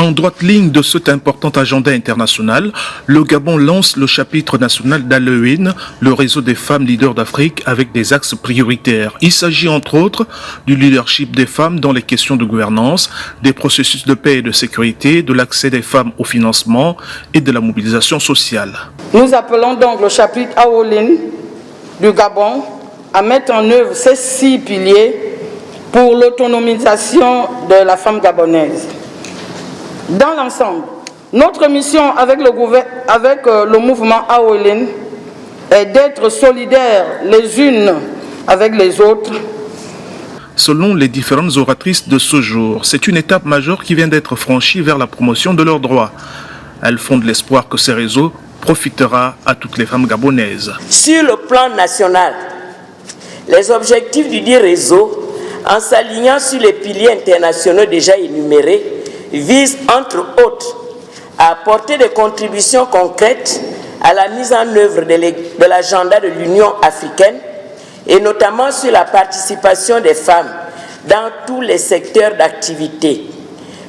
En droite ligne de cet important agenda international, le Gabon lance le chapitre national d'ALEUN, le réseau des femmes leaders d'Afrique, avec des axes prioritaires. Il s'agit entre autres du leadership des femmes dans les questions de gouvernance, des processus de paix et de sécurité, de l'accès des femmes au financement et de la mobilisation sociale. Nous appelons donc le chapitre ALEUN du Gabon à mettre en œuvre ces 6 piliers pour l'autonomisation de la femme gabonaise. Dans l'ensemble, notre mission avec le mouvement ALEUN est d'être solidaires les unes avec les autres. Selon les différentes oratrices de ce jour, c'est une étape majeure qui vient d'être franchie vers la promotion de leurs droits. Elles fondent l'espoir que ces réseaux profitera à toutes les femmes gabonaises. Sur le plan national, les objectifs du dit réseau, en s'alignant sur les piliers internationaux déjà énumérés, vise entre autres à apporter des contributions concrètes à la mise en œuvre de l'agenda de l'Union africaine et notamment sur la participation des femmes dans tous les secteurs d'activité,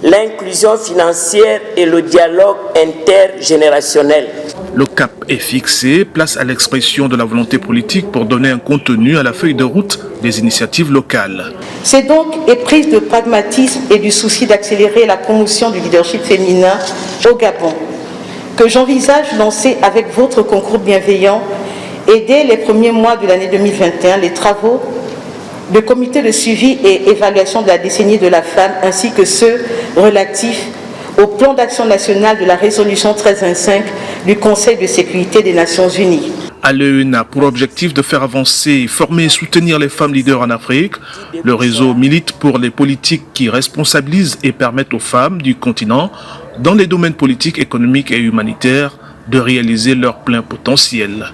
l'inclusion financière et le dialogue intergénérationnel. Le cap est fixé, place à l'expression de la volonté politique pour donner un contenu à la feuille de route des initiatives locales. C'est donc éprise de pragmatisme et du souci d'accélérer la promotion du leadership féminin au Gabon que j'envisage lancer avec votre concours bienveillant et dès les premiers mois de l'année 2021 les travaux de comité de suivi et évaluation de la décennie de la femme ainsi que ceux relatifs au plan d'action national de la résolution 1325 du Conseil de sécurité des Nations Unies. ALEUN a pour objectif de faire avancer, former et soutenir les femmes leaders en Afrique. Le réseau milite pour les politiques qui responsabilisent et permettent aux femmes du continent, dans les domaines politiques, économiques et humanitaires, de réaliser leur plein potentiel.